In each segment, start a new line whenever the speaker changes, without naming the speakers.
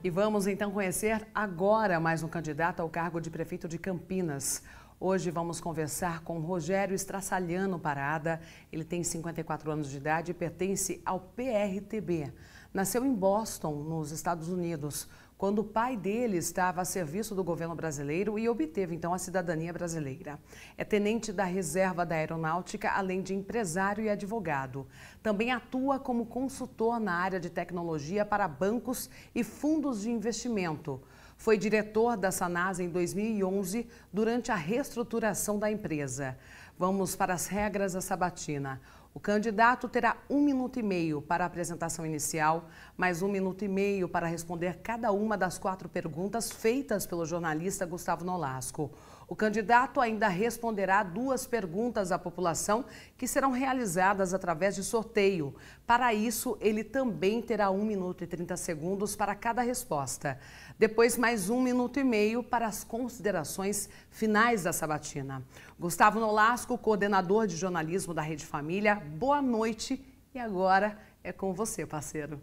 E vamos então conhecer agora mais um candidato ao cargo de prefeito de Campinas. Hoje vamos conversar com Rogério Strassaliano Parada. Ele tem 54 anos de idade e pertence ao PRTB. Nasceu em Boston, nos Estados Unidos, quando o pai dele estava a serviço do governo brasileiro e obteve então a cidadania brasileira. É tenente da Reserva da Aeronáutica, além de empresário e advogado. Também atua como consultor na área de tecnologia para bancos e fundos de investimento. Foi diretor da Sanasa em 2011, durante a reestruturação da empresa. Vamos para as regras da sabatina. O candidato terá 1 minuto e meio para a apresentação inicial, mais 1 minuto e meio para responder cada uma das 4 perguntas feitas pelo jornalista Gustavo Nolasco. O candidato ainda responderá 2 perguntas à população que serão realizadas através de sorteio. Para isso, ele também terá 1 minuto e 30 segundos para cada resposta. Depois, mais 1 minuto e meio para as considerações finais da sabatina. Gustavo Nolasco, coordenador de jornalismo da Rede Família, boa noite e agora é com você, parceiro.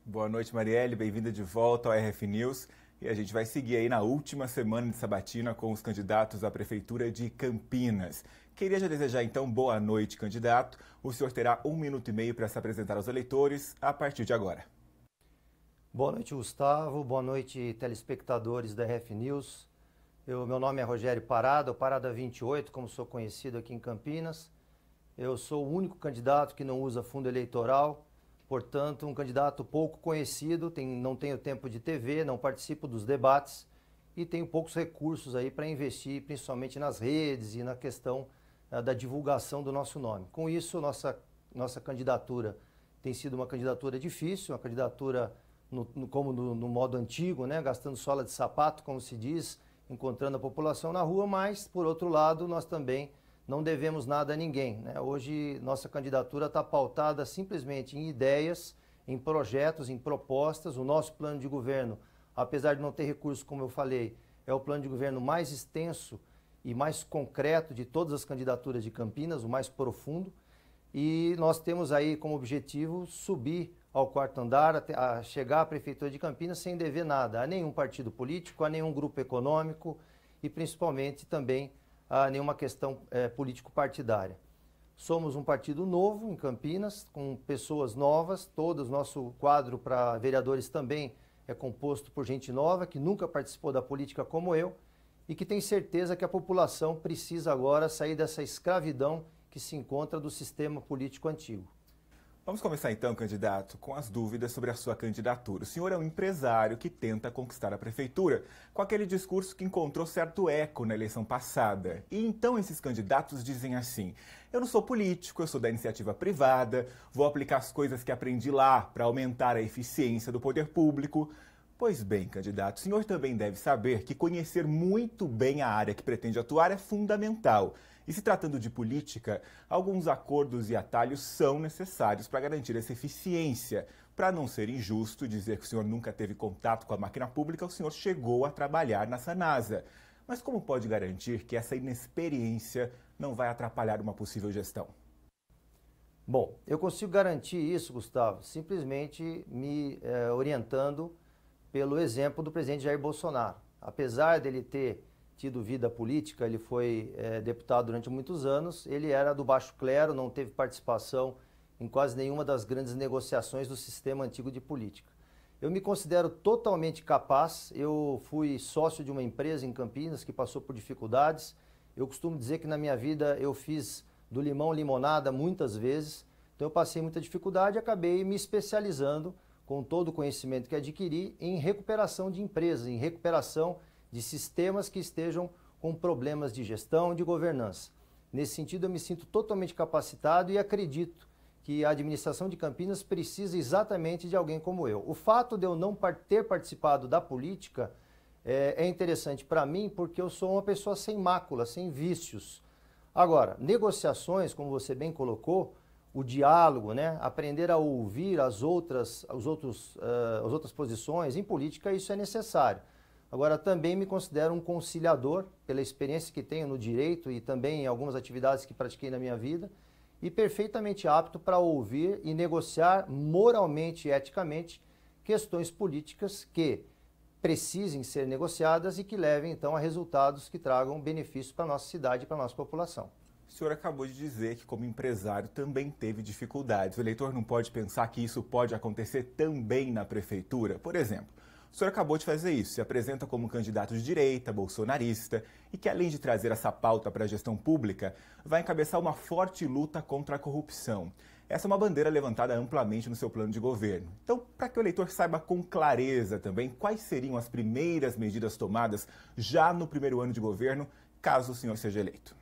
Boa noite, Marielle, bem-vinda de volta ao RF News. E a gente vai seguir aí na última semana de sabatina com os candidatos à Prefeitura de Campinas. Queria já desejar então boa noite, candidato. O senhor terá 1 minuto e meio para se apresentar aos eleitores a partir de agora.
Boa noite, Gustavo. Boa noite, telespectadores da RF News. Meu nome é Rogério Parada, o Parada 28, como sou conhecido aqui em Campinas. Eu sou o único candidato que não usa fundo eleitoral. Portanto, um candidato pouco conhecido, não tenho tempo de TV, não participo dos debates e tenho poucos recursos aí para investir, principalmente nas redes e na questão da divulgação do nosso nome. Com isso, nossa candidatura tem sido uma candidatura difícil, uma candidatura no modo antigo, né, gastando sola de sapato, como se diz, encontrando a população na rua, mas, por outro lado, nós também não devemos nada a ninguém, né? Hoje, nossa candidatura está pautada simplesmente em ideias, em projetos, em propostas. O nosso plano de governo, apesar de não ter recursos, como eu falei, é o plano de governo mais extenso e mais concreto de todas as candidaturas de Campinas, o mais profundo. E nós temos aí como objetivo subir ao 4º andar, a chegar à Prefeitura de Campinas sem dever nada a nenhum partido político, a nenhum grupo econômico e principalmente também a nenhuma questão político-partidária. Somos um partido novo em Campinas, com pessoas novas, nosso quadro para vereadores também é composto por gente nova, que nunca participou da política como eu, e que tem certeza que a população precisa agora sair dessa escravidão que se encontra do sistema político antigo.
Vamos começar então, candidato, com as dúvidas sobre a sua candidatura. O senhor é um empresário que tenta conquistar a prefeitura com aquele discurso que encontrou certo eco na eleição passada. E então esses candidatos dizem assim: eu não sou político, eu sou da iniciativa privada, vou aplicar as coisas que aprendi lá para aumentar a eficiência do poder público. Pois bem, candidato, o senhor também deve saber que conhecer muito bem a área que pretende atuar é fundamental. E se tratando de política, alguns acordos e atalhos são necessários para garantir essa eficiência. Para não ser injusto dizer que o senhor nunca teve contato com a máquina pública, o senhor chegou a trabalhar na Sanasa. Mas como pode garantir que essa inexperiência não vai atrapalhar uma possível gestão?
Bom, eu consigo garantir isso, Gustavo, simplesmente me orientando pelo exemplo do presidente Jair Bolsonaro. Apesar dele ter tido vida política, ele foi deputado durante muitos anos, ele era do baixo clero, não teve participação em quase nenhuma das grandes negociações do sistema antigo de política. Eu me considero totalmente capaz, eu fui sócio de uma empresa em Campinas que passou por dificuldades. Eu costumo dizer que na minha vida eu fiz do limão limonada muitas vezes, então eu passei muita dificuldade e acabei me especializando com todo o conhecimento que adquiri em recuperação de empresas, em recuperação de sistemas que estejam com problemas de gestão e de governança. Nesse sentido, eu me sinto totalmente capacitado e acredito que a administração de Campinas precisa exatamente de alguém como eu. O fato de eu não ter participado da política é interessante para mim porque eu sou uma pessoa sem mácula, sem vícios. Agora, negociações, como você bem colocou, o diálogo, né? Aprender a ouvir as outras posições, em política isso é necessário. Agora, também me considero um conciliador, pela experiência que tenho no direito e também em algumas atividades que pratiquei na minha vida, e perfeitamente apto para ouvir e negociar moralmente e eticamente questões políticas que precisem ser negociadas e que levem então a resultados que tragam benefícios para a nossa cidade e para a nossa população.
O senhor acabou de dizer que, como empresário, também teve dificuldades. O eleitor não pode pensar que isso pode acontecer também na prefeitura. Por exemplo, o senhor acabou de fazer isso, se apresenta como candidato de direita, bolsonarista, e que, além de trazer essa pauta para a gestão pública, vai encabeçar uma forte luta contra a corrupção. Essa é uma bandeira levantada amplamente no seu plano de governo. Então, para que o eleitor saiba com clareza também quais seriam as primeiras medidas tomadas já no primeiro ano de governo, caso o senhor seja eleito.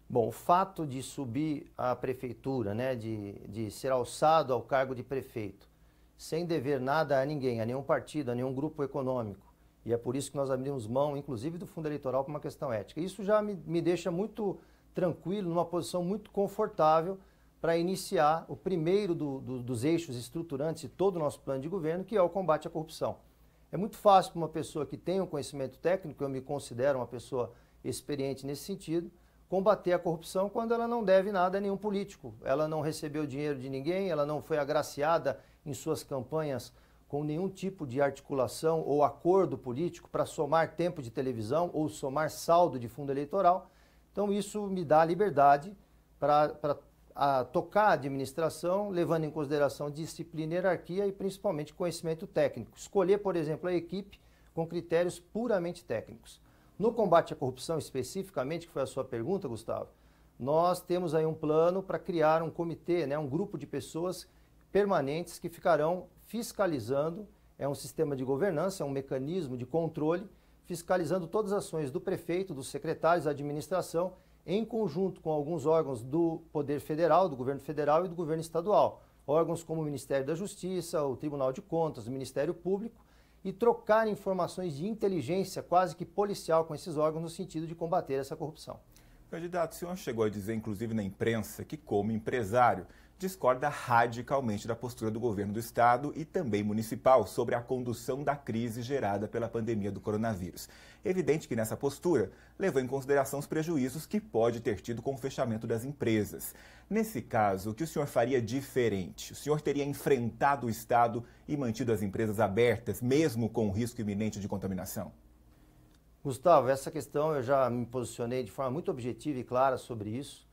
Bom, o fato de subir à prefeitura, né, de ser alçado ao cargo de prefeito, sem dever nada a ninguém, a nenhum partido, a nenhum grupo econômico, e é por isso que nós abrimos mão, inclusive, do fundo eleitoral por uma questão ética. Isso já me deixa muito tranquilo, numa posição muito confortável para iniciar o primeiro dos eixos estruturantes de todo o nosso plano de governo, que é o combate à corrupção. É muito fácil para uma pessoa que tem um conhecimento técnico, eu me considero uma pessoa experiente nesse sentido, combater a corrupção quando ela não deve nada a nenhum político. Ela não recebeu dinheiro de ninguém, ela não foi agraciada em suas campanhas com nenhum tipo de articulação ou acordo político para somar tempo de televisão ou somar saldo de fundo eleitoral. Então isso me dá liberdade para tocar a administração, levando em consideração disciplina, hierarquia e principalmente conhecimento técnico. Escolher, por exemplo, a equipe com critérios puramente técnicos. No combate à corrupção especificamente, que foi a sua pergunta, Gustavo, nós temos aí um plano para criar um comitê, né, um grupo de pessoas permanentes que ficarão fiscalizando, é um sistema de governança, é um mecanismo de controle, fiscalizando todas as ações do prefeito, dos secretários, da administração, em conjunto com alguns órgãos do Poder Federal, do Governo Federal e do Governo Estadual. Órgãos como o Ministério da Justiça, o Tribunal de Contas, o Ministério Público, e trocar informações de inteligência quase que policial com esses órgãos no sentido de combater essa corrupção.
Candidato, o senhor chegou a dizer, inclusive na imprensa, que como empresário discorda radicalmente da postura do governo do estado e também municipal sobre a condução da crise gerada pela pandemia do coronavírus. Evidente que nessa postura levou em consideração os prejuízos que pode ter tido com o fechamento das empresas. Nesse caso, o que o senhor faria diferente? O senhor teria enfrentado o estado e mantido as empresas abertas, mesmo com o risco iminente de contaminação?
Gustavo, essa questão eu já me posicionei de forma muito objetiva e clara sobre isso.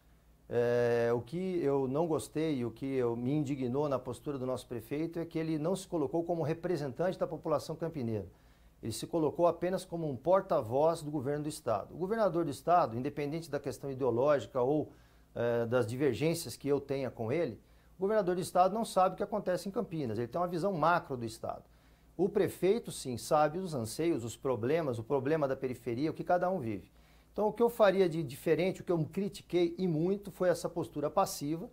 O que eu não gostei e o que me indignou na postura do nosso prefeito é que ele não se colocou como representante da população campineira. Ele se colocou apenas como um porta-voz do governo do estado. O governador do estado, independente da questão ideológica ou das divergências que eu tenha com ele, o governador do estado não sabe o que acontece em Campinas, ele tem uma visão macro do estado. O prefeito, sim, sabe os anseios, os problemas, o problema da periferia, o que cada um vive. Então, o que eu faria de diferente, o que eu critiquei e muito, foi essa postura passiva.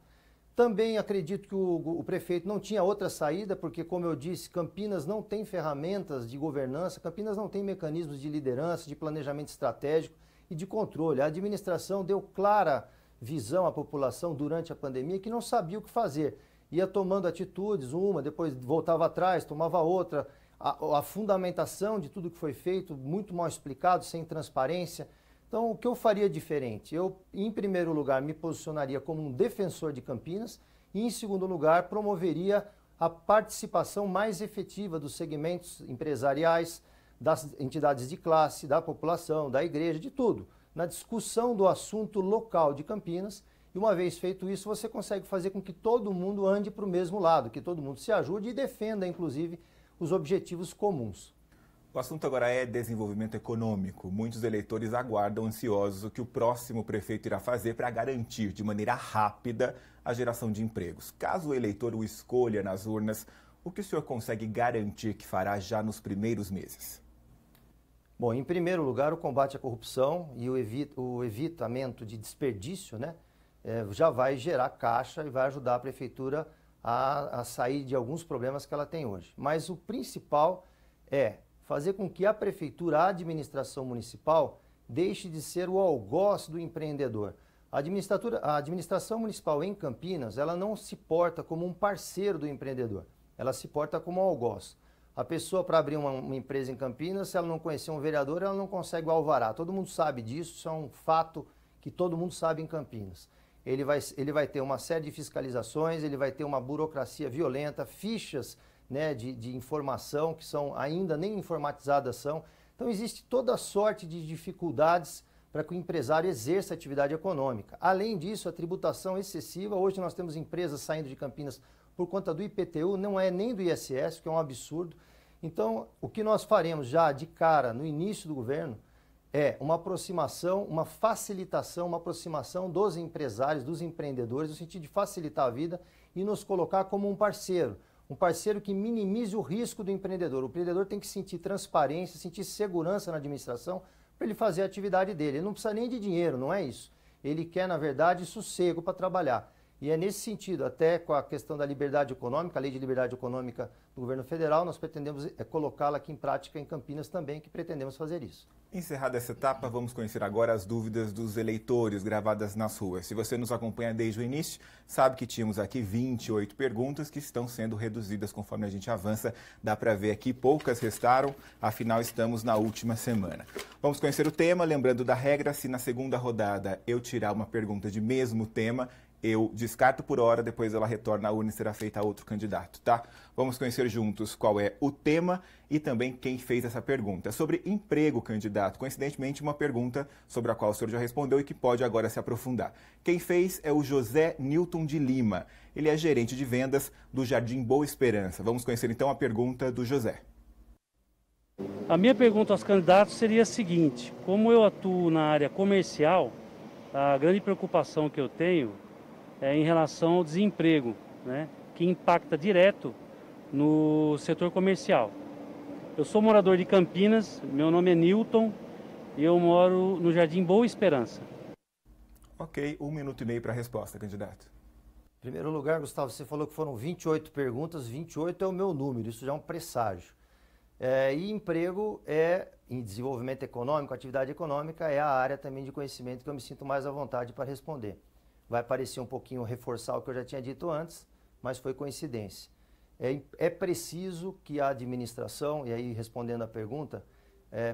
Também acredito que o prefeito não tinha outra saída, porque, como eu disse, Campinas não tem ferramentas de governança, Campinas não tem mecanismos de liderança, de planejamento estratégico e de controle. A administração deu clara visão à população durante a pandemia que não sabia o que fazer. Ia tomando atitudes, uma, depois voltava atrás, tomava outra. A fundamentação de tudo que foi feito, muito mal explicado, sem transparência. Então, o que eu faria diferente? Eu, em primeiro lugar, me posicionaria como um defensor de Campinas e, em segundo lugar, promoveria a participação mais efetiva dos segmentos empresariais, das entidades de classe, da população, da igreja, de tudo, na discussão do assunto local de Campinas. E uma vez feito isso, você consegue fazer com que todo mundo ande para o mesmo lado, que todo mundo se ajude e defenda, inclusive, os objetivos comuns.
O assunto agora é desenvolvimento econômico. Muitos eleitores aguardam ansiosos o que o próximo prefeito irá fazer para garantir de maneira rápida a geração de empregos. Caso o eleitor o escolha nas urnas, o que o senhor consegue garantir que fará já nos primeiros meses?
Bom, em primeiro lugar, o combate à corrupção e o evitamento de desperdício, né, já vai gerar caixa e vai ajudar a prefeitura a sair de alguns problemas que ela tem hoje. Mas o principal é fazer com que a prefeitura, a administração municipal, deixe de ser o algoz do empreendedor. A administração municipal em Campinas, ela não se porta como um parceiro do empreendedor, ela se porta como um algoz. A pessoa, para abrir uma empresa em Campinas, se ela não conhecer um vereador, ela não consegue o alvará. Todo mundo sabe disso, isso é um fato que todo mundo sabe em Campinas. ele vai ter uma série de fiscalizações, ele vai ter uma burocracia violenta, fichas, né, de informação que são ainda nem informatizadas são. Então existe toda sorte de dificuldades para que o empresário exerça atividade econômica. Além disso, a tributação excessiva, hoje nós temos empresas saindo de Campinas por conta do IPTU, não é nem do ISS, que é um absurdo. Então, o que nós faremos já de cara no início do governo é uma aproximação, uma facilitação, uma aproximação dos empresários, dos empreendedores, no sentido de facilitar a vida e nos colocar como um parceiro que minimize o risco do empreendedor. O empreendedor tem que sentir transparência, sentir segurança na administração para ele fazer a atividade dele. Ele não precisa nem de dinheiro, não é isso. Ele quer, na verdade, sossego para trabalhar. E é nesse sentido, até com a questão da liberdade econômica, a lei de liberdade econômica do governo federal, nós pretendemos colocá-la aqui em prática em Campinas também, que pretendemos fazer isso.
Encerrada essa etapa, vamos conhecer agora as dúvidas dos eleitores gravadas nas ruas. Se você nos acompanha desde o início, sabe que tínhamos aqui 28 perguntas que estão sendo reduzidas conforme a gente avança. Dá para ver aqui, poucas restaram, afinal estamos na última semana. Vamos conhecer o tema, lembrando da regra, se na segunda rodada eu tirar uma pergunta de mesmo tema, eu descarto por hora, depois ela retorna à urna e será feita a outro candidato, tá? Vamos conhecer juntos qual é o tema e também quem fez essa pergunta. É sobre emprego, candidato. Coincidentemente, uma pergunta sobre a qual o senhor já respondeu e que pode agora se aprofundar. Quem fez é o José Newton de Lima. Ele é gerente de vendas do Jardim Boa Esperança. Vamos conhecer então a pergunta do José.
A minha pergunta aos candidatos seria a seguinte: como eu atuo na área comercial, a grande preocupação que eu tenho é em relação ao desemprego, né, que impacta direto no setor comercial. Eu sou morador de Campinas, meu nome é Newton e eu moro no Jardim Boa Esperança.
Ok, 1 minuto e meio para a resposta, candidato.
Em primeiro lugar, Gustavo, você falou que foram 28 perguntas, 28 é o meu número, isso já é um presságio. E emprego em desenvolvimento econômico, atividade econômica, é a área também de conhecimento que eu me sinto mais à vontade para responder. Vai parecer um pouquinho reforçar o que eu já tinha dito antes, mas foi coincidência. É preciso que a administração, e aí respondendo a pergunta,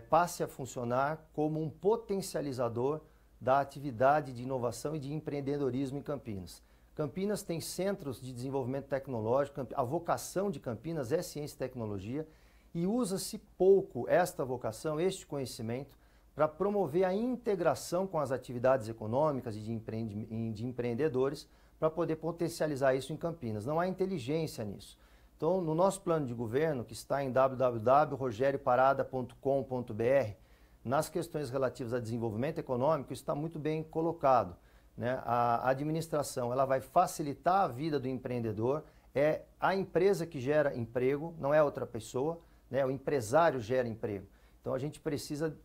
passe a funcionar como um potencializador da atividade de inovação e de empreendedorismo em Campinas. Campinas tem centros de desenvolvimento tecnológico, a vocação de Campinas é ciência e tecnologia, e usa-se pouco esta vocação, este conhecimento, para promover a integração com as atividades econômicas e de empreendedores, para poder potencializar isso em Campinas. Não há inteligência nisso. Então, no nosso plano de governo, que está em www.rogerioparada.com.br, nas questões relativas a desenvolvimento econômico, está muito bem colocado, né? A administração ela vai facilitar a vida do empreendedor, é a empresa que gera emprego, não é outra pessoa, né? O empresário gera emprego. Então, a gente precisa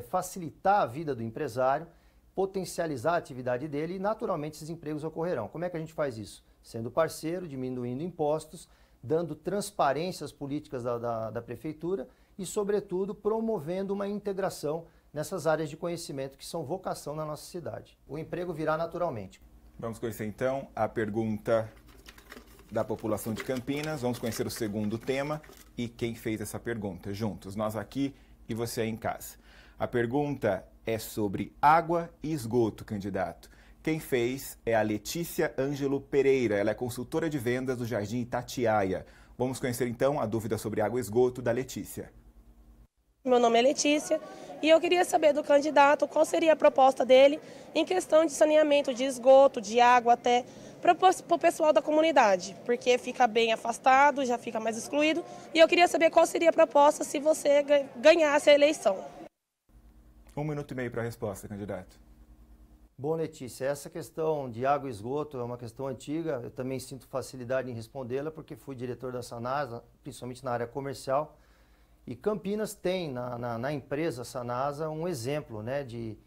facilitar a vida do empresário, potencializar a atividade dele e, naturalmente, esses empregos ocorrerão. Como é que a gente faz isso? Sendo parceiro, diminuindo impostos, dando transparência às políticas da prefeitura e, sobretudo, promovendo uma integração nessas áreas de conhecimento que são vocação na nossa cidade. O emprego virá naturalmente.
Vamos conhecer, então, a pergunta da população de Campinas. Vamos conhecer o segundo tema e quem fez essa pergunta. Juntos, nós aqui e você aí em casa. A pergunta é sobre água e esgoto, candidato. Quem fez é a Letícia Ângelo Pereira. Ela é consultora de vendas do Jardim Itatiaia. Vamos conhecer então a dúvida sobre água e esgoto da Letícia.
Meu nome é Letícia e eu queria saber do candidato qual seria a proposta dele em questão de saneamento de esgoto, de água até para o pessoal da comunidade, porque fica bem afastado, já fica mais excluído. E eu queria saber qual seria a proposta se você ganhasse a eleição.
1 minuto e meio para a resposta, candidato.
Bom, Letícia, essa questão de água e esgoto é uma questão antiga. Eu também sinto facilidade em respondê-la porque fui diretor da Sanasa, principalmente na área comercial. E Campinas tem na empresa Sanasa um exemplo, né, de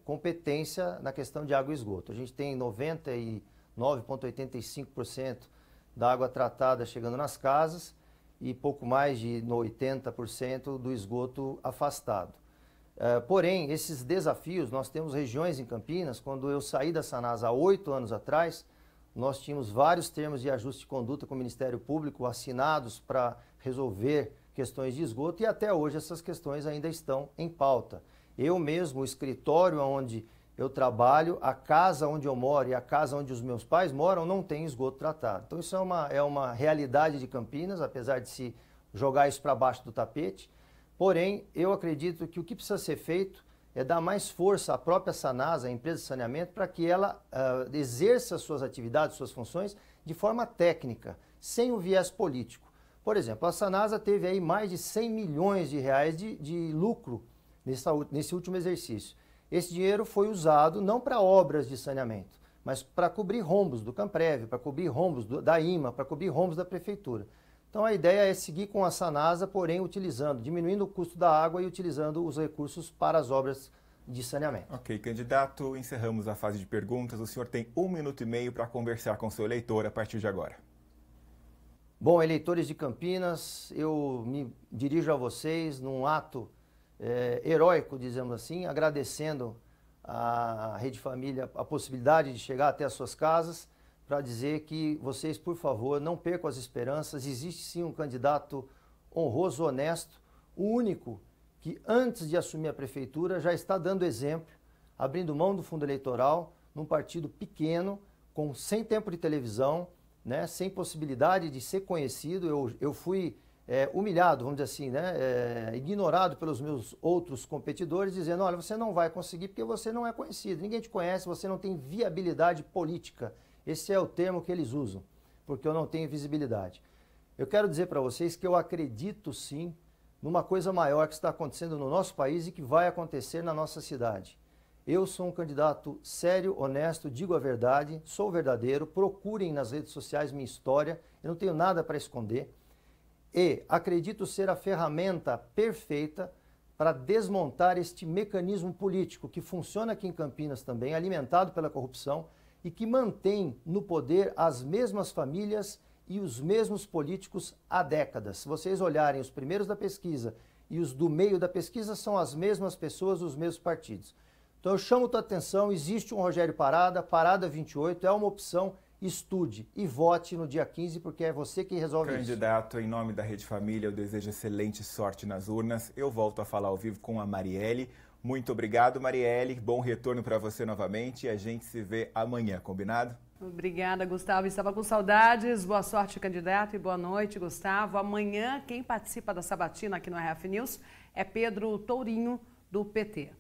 competência na questão de água e esgoto. A gente tem 99,85% da água tratada chegando nas casas e pouco mais de 80% do esgoto afastado. Porém, esses desafios, nós temos regiões em Campinas, quando eu saí da Sanasa há 8 anos atrás, nós tínhamos vários termos de ajuste de conduta com o Ministério Público assinados para resolver questões de esgoto e até hoje essas questões ainda estão em pauta. Eu mesmo, o escritório onde eu trabalho, a casa onde eu moro e a casa onde os meus pais moram não tem esgoto tratado. Então isso é uma realidade de Campinas, apesar de se jogar isso para baixo do tapete. Porém, eu acredito que o que precisa ser feito é dar mais força à própria Sanasa, a empresa de saneamento, para que ela exerça suas atividades, suas funções de forma técnica, sem o viés político. Por exemplo, a Sanasa teve aí mais de 100 milhões de reais de lucro nesse último exercício. Esse dinheiro foi usado não para obras de saneamento, mas para cobrir rombos do Camprev, para cobrir rombos da IMA, para cobrir rombos da Prefeitura. Então a ideia é seguir com a Sanasa, porém diminuindo o custo da água e utilizando os recursos para as obras de saneamento.
Ok, candidato, encerramos a fase de perguntas. O senhor tem 1 minuto e meio para conversar com seu eleitor a partir de agora.
Bom, eleitores de Campinas, eu me dirijo a vocês num ato heróico, dizemos assim, agradecendo à Rede Família a possibilidade de chegar até as suas casas, para dizer que vocês, por favor, não percam as esperanças. Existe sim um candidato honroso, honesto, o único que antes de assumir a prefeitura já está dando exemplo, abrindo mão do fundo eleitoral, num partido pequeno, sem tempo de televisão, né, sem possibilidade de ser conhecido. Eu fui humilhado, vamos dizer assim, né, ignorado pelos meus outros competidores, dizendo, olha, você não vai conseguir porque você não é conhecido, ninguém te conhece, você não tem viabilidade política. Esse é o termo que eles usam, porque eu não tenho visibilidade. Eu quero dizer para vocês que eu acredito sim numa coisa maior que está acontecendo no nosso país e que vai acontecer na nossa cidade. Eu sou um candidato sério, honesto, digo a verdade, sou verdadeiro, procurem nas redes sociais minha história, eu não tenho nada para esconder. E acredito ser a ferramenta perfeita para desmontar este mecanismo político que funciona aqui em Campinas também, alimentado pela corrupção, e que mantém no poder as mesmas famílias e os mesmos políticos há décadas. Se vocês olharem os primeiros da pesquisa e os do meio da pesquisa, são as mesmas pessoas, os mesmos partidos. Então eu chamo a tua atenção, existe um Rogério Parada, Parada 28, é uma opção, estude e vote no dia 15, porque é você que resolve isso.
Candidato, em nome da Rede Família, eu desejo excelente sorte nas urnas. Eu volto a falar ao vivo com a Marielle. Muito obrigado, Marielle. Bom retorno para você novamente e a gente se vê amanhã, combinado?
Obrigada, Gustavo. Estava com saudades. Boa sorte, candidato, e boa noite, Gustavo. Amanhã, quem participa da sabatina aqui no RF News é Pedro Tourinho, do PT.